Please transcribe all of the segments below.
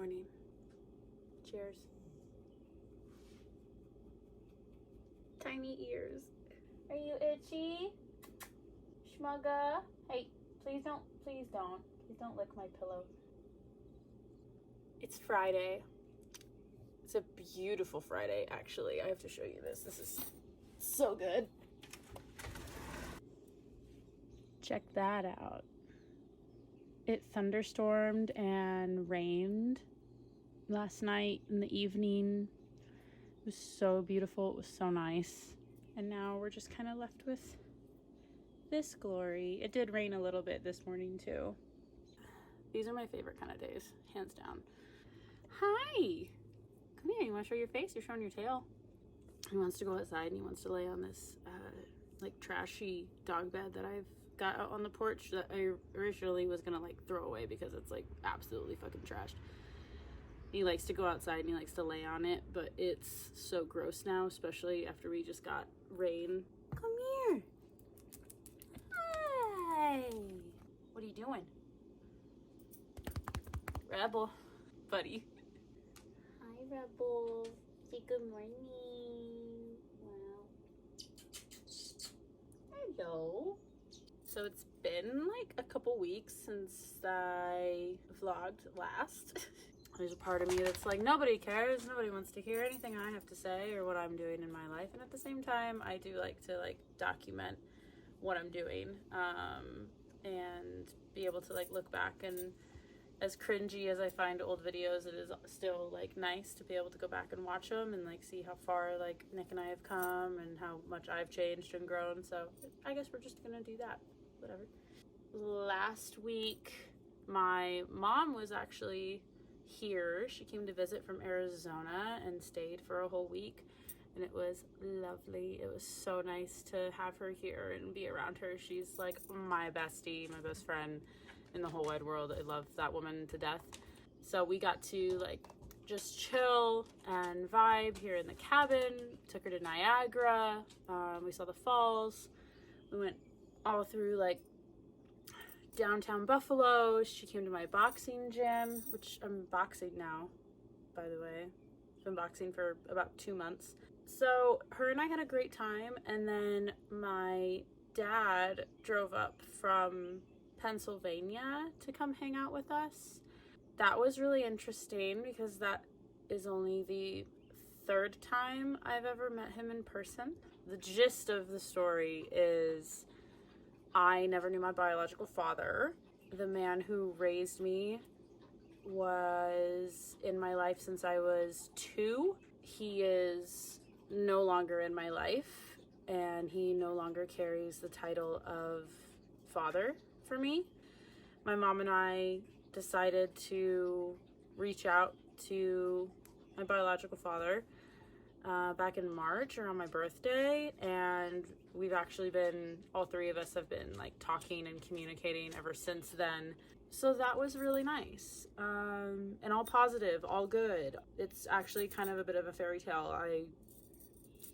morning. Cheers. Tiny ears. Are you itchy? Schmugga? Hey, please don't lick my pillow. It's Friday. It's a beautiful Friday, actually. I have to show you this. This is so good. Check that out. It thunderstormed and rained last night in the evening. It was so beautiful. It was so nice. And now we're just kind of left with this glory. It did rain a little bit this morning too. These are my favorite kind of days, hands down. Hi! Come here, you want to show your face? You're showing your tail. He wants to go outside and he wants to lay on this like trashy dog bed that I've got out on the porch that I originally was gonna like throw away because it's like absolutely fucking trashed. He likes to go outside and he likes to lay on it, but it's so gross now, especially after we just got rain. Come here. Hi. What are you doing? Rebel, buddy. Hi, Rebel. Say good morning. Wow. Hello. So it's been like a couple weeks since I vlogged last. There's a part of me that's like, nobody cares. Nobody wants to hear anything I have to say or what I'm doing in my life. And at the same time, I do like to like document what I'm doing and be able to like look back, and as cringy as I find old videos, it is still like nice to be able to go back and watch them and like see how far like Nick and I have come and how much I've changed and grown. So I guess we're just gonna do that. Whatever. Last week, my mom was actually here. She came to visit from Arizona and stayed for a whole week, and it was lovely. It was so nice to have her here and be around her. She's like my bestie, my best friend in the whole wide world. I love that woman to death. So we got to like just chill and vibe here in the cabin. Took her to Niagara. We saw the falls. We went all through like downtown Buffalo. She came to my boxing gym, which I'm boxing now, by the way. I've been boxing for about 2 months. So her and I had a great time, and then my dad drove up from Pennsylvania to come hang out with us. That was really interesting because that is only the 3rd time I've ever met him in person. The gist of the story is I never knew my biological father. The man who raised me was in my life since I was 2. He is no longer in my life, and he no longer carries the title of father for me. My mom and I decided to reach out to my biological father back in March around my birthday, and we've actually been, all 3 of us have been like talking and communicating ever since then. So that was really nice, and all positive, all good. It's actually kind of a bit of a fairy tale. I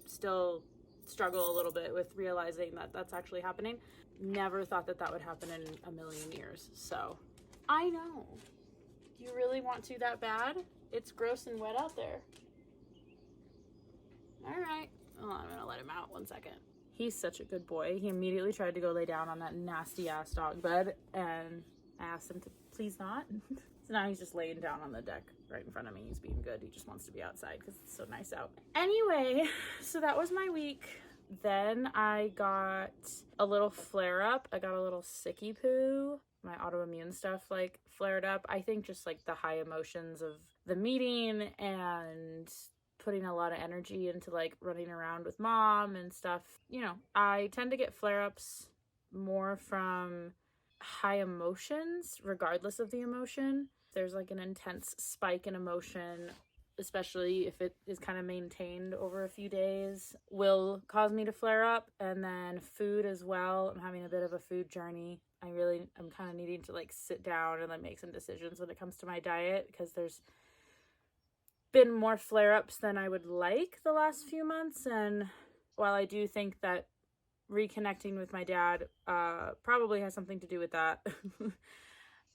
still struggle a little bit with realizing that that's actually happening. Never thought that that would happen in a million years. So I know, you really want to that bad? It's gross and wet out there. All right, well, I'm gonna let him out 1 second. He's such a good boy. He immediately tried to go lay down on that nasty ass dog bed, and I asked him to please not. So now he's just laying down on the deck right in front of me. He's being good. He just wants to be outside because it's so nice out. Anyway, so that was my week. Then I got a little flare up. I got a little sicky poo. My autoimmune stuff like flared up. I think just like the high emotions of the meeting and putting a lot of energy into like running around with mom and stuff. You know, I tend to get flare-ups more from high emotions, regardless of the emotion. There's like an intense spike in emotion, especially if it is kind of maintained over a few days, will cause me to flare up. And then food as well. I'm having a bit of a food journey. I'm kind of needing to like sit down and like make some decisions when it comes to my diet, because there's been more flare-ups than I would like the last few months. And while I do think that reconnecting with my dad probably has something to do with that,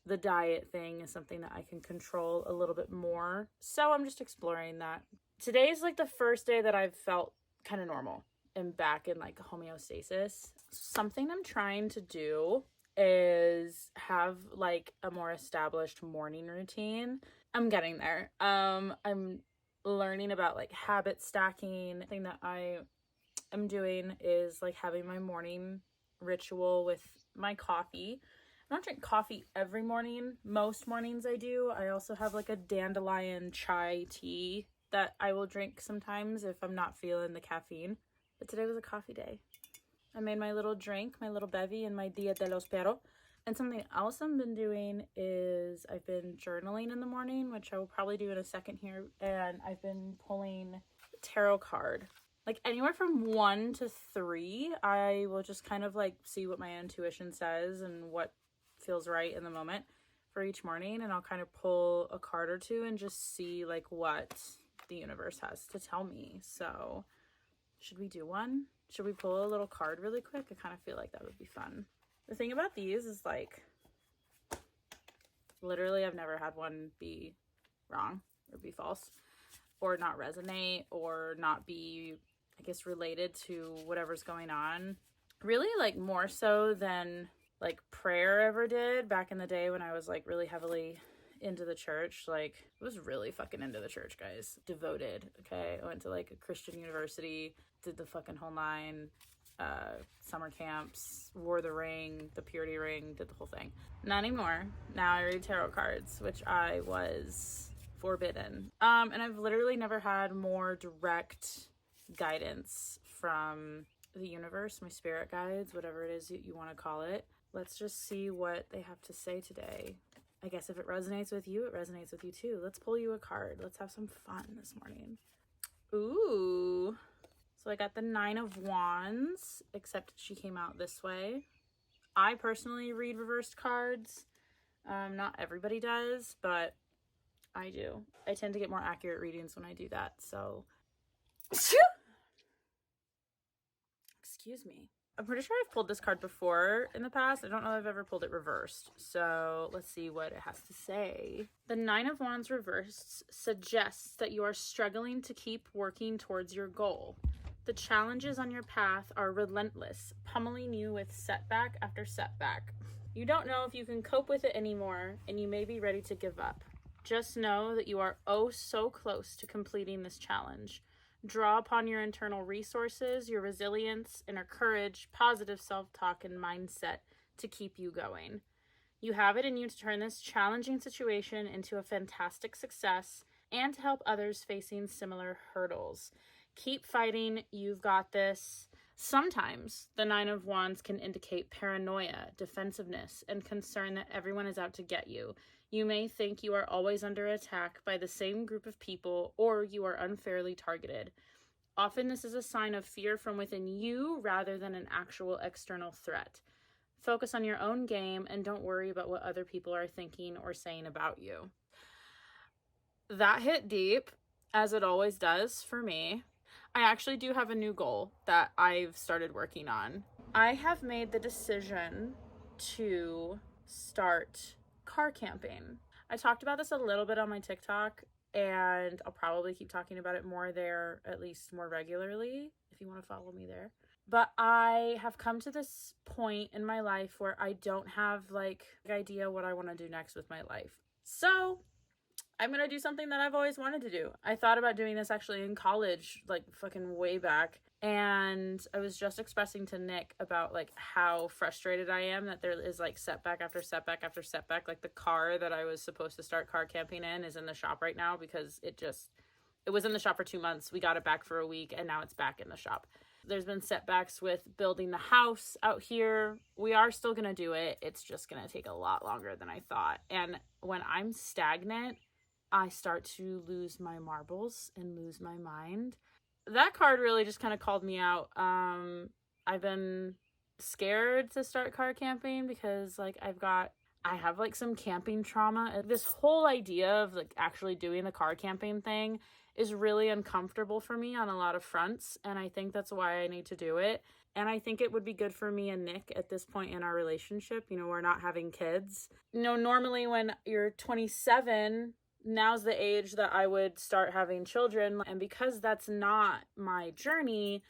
the diet thing is something that I can control a little bit more. So I'm just exploring that. Today's like the first day that I've felt kind of normal and back in like homeostasis. Something I'm trying to do is have like a more established morning routine. I'm getting there. I'm learning about like habit stacking. The thing that I am doing is like having my morning ritual with my coffee. I don't drink coffee every morning. Most mornings I do. I also have like a dandelion chai tea that I will drink sometimes if I'm not feeling the caffeine. But today was a coffee day. I made my little drink, my little bevy, and my Dia de los Perros. And something else I've been doing is I've been journaling in the morning, which I will probably do in a second here. And I've been pulling tarot card. Like anywhere from 1 to 3, I will just kind of like see what my intuition says and what feels right in the moment for each morning. And I'll kind of pull a card or two and just see like what the universe has to tell me. So should we do one? Should we pull a little card really quick? I kind of feel like that would be fun. The thing about these is like, literally I've never had one be wrong or be false or not resonate or not be, I guess, related to whatever's going on. Really like more so than like prayer ever did back in the day when I was like really heavily into the church. Like I was really fucking into the church, guys. Devoted. Okay. I went to like a Christian university, did the fucking whole 9, summer camps, wore the ring, the purity ring, did the whole thing. Not anymore. Now I read tarot cards, which I was forbidden. And I've literally never had more direct guidance from the universe, my spirit guides, whatever it is you want to call it. Let's just see what they have to say today. I guess if it resonates with you, it resonates with you too. Let's pull you a card. Let's have some fun this morning. Ooh. So I got the 9 of Wands, except she came out this way. I personally read reversed cards. Not everybody does, but I do. I tend to get more accurate readings when I do that, so. Excuse me. I'm pretty sure I've pulled this card before in the past. I don't know if I've ever pulled it reversed. So let's see what it has to say. The 9 of Wands reversed suggests that you are struggling to keep working towards your goal. The challenges on your path are relentless, pummeling you with setback after setback. You don't know if you can cope with it anymore, and you may be ready to give up. Just know that you are oh so close to completing this challenge. Draw upon your internal resources, your resilience, inner courage, positive self-talk, and mindset to keep you going. You have it in you to turn this challenging situation into a fantastic success and to help others facing similar hurdles. Keep fighting. You've got this. Sometimes the 9 of Wands can indicate paranoia, defensiveness, and concern that everyone is out to get you. You may think you are always under attack by the same group of people, or you are unfairly targeted. Often this is a sign of fear from within you rather than an actual external threat. Focus on your own game and don't worry about what other people are thinking or saying about you. That hit deep, as it always does for me. I actually do have a new goal that I've started working on. I have made the decision to start car camping. I talked about this a little bit on my TikTok, and I'll probably keep talking about it more there, at least more regularly, if you want to follow me there. But I have come to this point in my life where I don't have like an idea what I want to do next with my life. So I'm going to do something that I've always wanted to do. I thought about doing this actually in college, like fucking way back. And I was just expressing to Nick about like how frustrated I am that there is like setback after setback after setback. Like the car that I was supposed to start car camping in is in the shop right now because it was in the shop for 2 months. We got it back for a week and now it's back in the shop. There's been setbacks with building the house out here. We are still going to do it. It's just going to take a lot longer than I thought. And when I'm stagnant, I start to lose my marbles and lose my mind. That card really just kind of called me out. I've been scared to start car camping because like I have like some camping trauma. This whole idea of like actually doing the car camping thing is really uncomfortable for me on a lot of fronts. And I think that's why I need to do it. And I think it would be good for me and Nick at this point in our relationship. You know, we're not having kids. You know, normally when you're 27, now's the age that I would start having children. And because that's not my journey,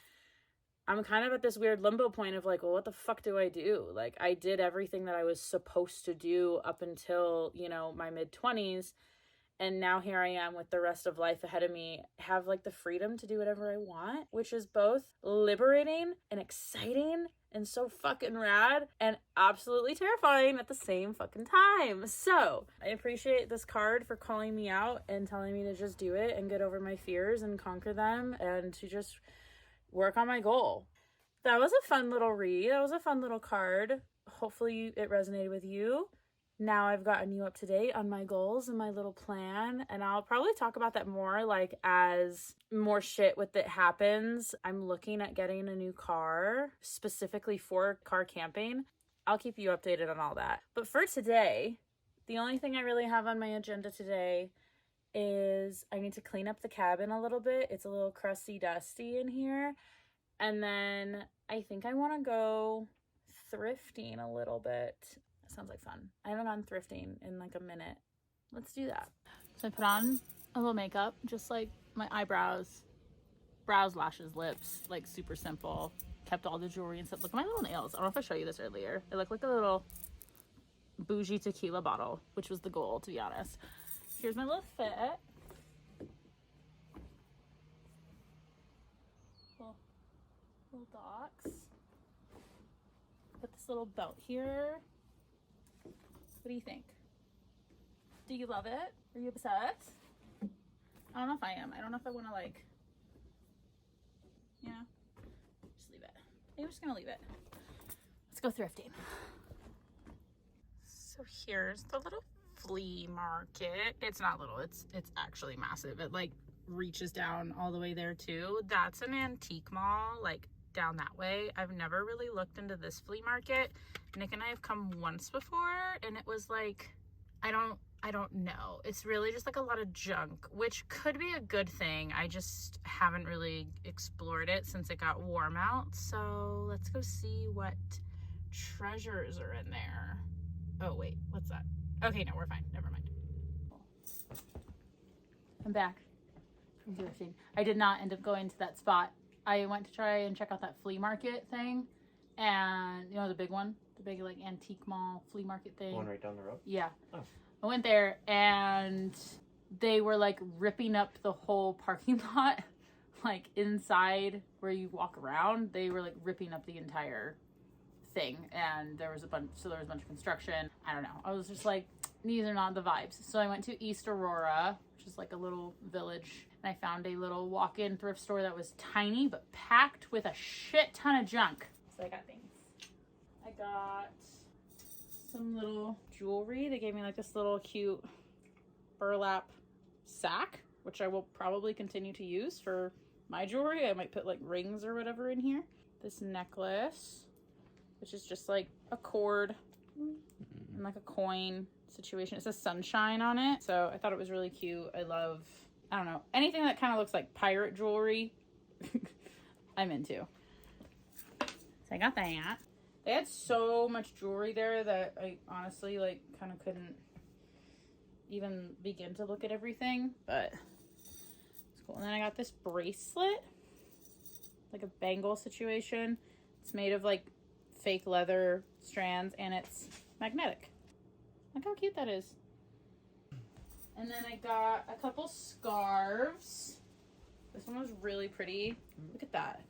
I'm kind of at this weird limbo point of like, well, what the fuck do I do? Like, I did everything that I was supposed to do up until, you know, my mid-20s. And now here I am with the rest of life ahead of me, have like the freedom to do whatever I want, which is both liberating and exciting and so fucking rad and absolutely terrifying at the same fucking time. So I appreciate this card for calling me out and telling me to just do it and get over my fears and conquer them and to just work on my goal. That was a fun little read. That was a fun little card. Hopefully it resonated with you. Now I've gotten you up to date on my goals and my little plan, and I'll probably talk about that more like as more shit with it happens. I'm looking at getting a new car specifically for car camping. I'll keep you updated on all that. But for today, the only thing I really have on my agenda today is I need to clean up the cabin a little bit. It's a little crusty dusty in here. And then I think I want to go thrifting a little bit. Sounds like fun. I haven't gone thrifting in like a minute. Let's do that. So I put on a little makeup, just like my eyebrows, brows, lashes, lips, like super simple. Kept all the jewelry and stuff. Look at my little nails. I don't know if I showed you this earlier. They look like a little bougie tequila bottle, which was the goal, to be honest. Here's my little fit. Little docs. Put this little belt here. What do you think? Do you love it? Are you upset? I don't know if I am. I don't know if I want to like, you know, just leave it. Maybe I'm just going to leave it. Let's go thrifting. So here's the little flea market. It's not little. It's actually massive. It like reaches down all the way there too. That's an antique mall, like down that way. I've never really looked into this flea market. Nick and I have come once before and it was like, I don't know. It's really just like a lot of junk, which could be a good thing. I just haven't really explored it since it got warm out. So let's go see what treasures are in there. Oh wait, what's that? Okay, no, we're fine. Never mind. I'm back from thrifting. I did not end up going to that spot. I went to try and check out that flea market thing, and you know the big one, the big like antique mall flea market thing. One right down the road? Yeah. Oh. I went there and they were like ripping up the whole parking lot, like inside where you walk around. They were like ripping up the entire thing, and there was a bunch of construction. I don't know. I was just like, these are not the vibes. So I went to East Aurora, which is like a little village, and I found a little walk-in thrift store that was tiny but packed with a shit ton of junk. So I got things. I got some little jewelry. They gave me like this little cute burlap sack, which I will probably continue to use for my jewelry. I might put like rings or whatever in here. This necklace, which is just like a cord and like a coin situation. It says sunshine on it. So I thought it was really cute. I don't know, anything that kind of looks like pirate jewelry, I'm into. So I got that. They had so much jewelry there that I honestly like kind of couldn't even begin to look at everything, but it's cool. And then I got this bracelet, like a bangle situation. It's made of like fake leather strands and it's magnetic. Look how cute that is. And then I got a couple scarves. This one was really pretty. Look at that.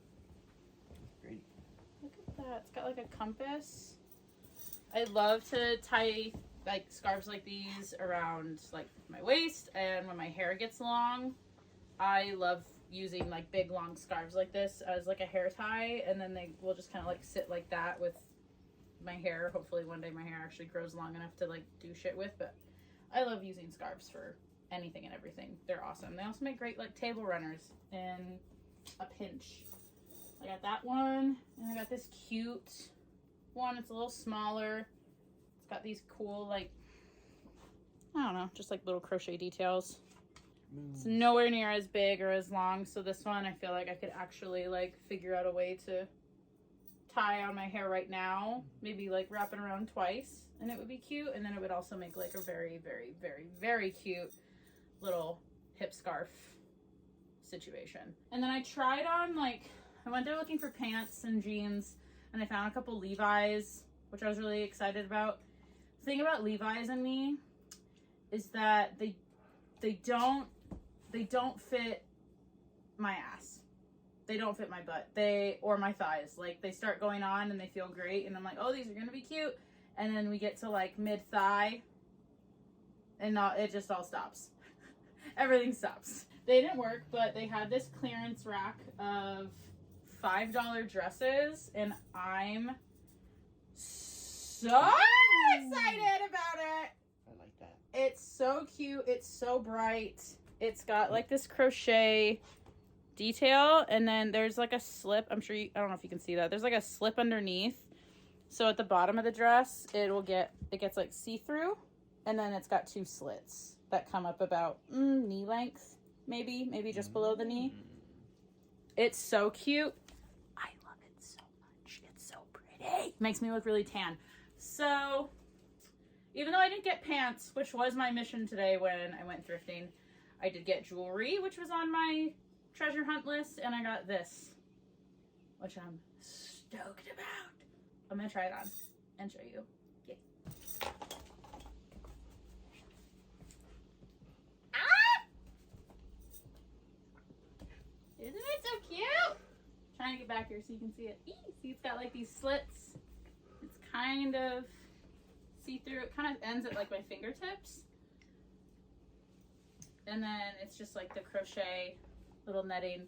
Great. Look at that. It's got like a compass. I love to tie like scarves like these around like my waist, and when my hair gets long, I love using like big long scarves like this as like a hair tie, and then they will just kind of like sit like that with my hair. Hopefully one day my hair actually grows long enough to like do shit with, but I love using scarves for anything and everything. They're awesome. They also make great like table runners in a pinch. I got that one, and I got this cute one. It's a little smaller. It's got these cool like, I don't know, just like little crochet details. It's nowhere near as big or as long, so this one I feel like I could actually like figure out a way to tie on my hair right now, maybe like wrap it around twice, and it would be cute. And then it would also make like a very, very, very, very cute little hip scarf situation. And then I tried on, like, I went there looking for pants and jeans, and I found a couple Levi's, which I was really excited about. The thing about Levi's and me is that they don't fit my ass. They don't fit my butt. Or my thighs. Like, they start going on and they feel great, and I'm like, oh, these are gonna be cute. And then we get to like mid-thigh, and it just all stops. Everything stops. They didn't work, but they had this clearance rack of $5 dresses, and I'm so excited about it. I like that. It's so cute. It's so bright. It's got like this crochet detail, and then there's like a slip. I don't know if you can see that. There's like a slip underneath. So at the bottom of the dress, it gets like see-through, and then it's got 2 slits that come up about knee length, maybe just below the knee. It's so cute. I love it so much. It's so pretty. Makes me look really tan. So even though I didn't get pants, which was my mission today when I went thrifting, I did get jewelry, which was on my treasure hunt list, and I got this, which I'm stoked about. I'm gonna try it on and show you. Yeah. Ah! Isn't it so cute? Trying to get back here so you can see it. See, it's got like these slits. It's kind of see-through. It kind of ends at like my fingertips. And then it's just like the crochet little netting.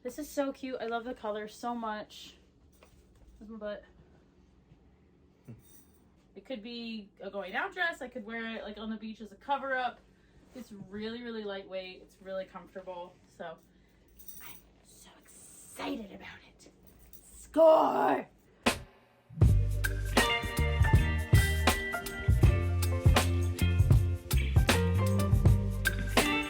This is so cute. I love the color so much. Where's my butt? It could be a going out dress. I could wear it like on the beach as a cover up. It's really, really lightweight. It's really comfortable. So I'm so excited about it. Score!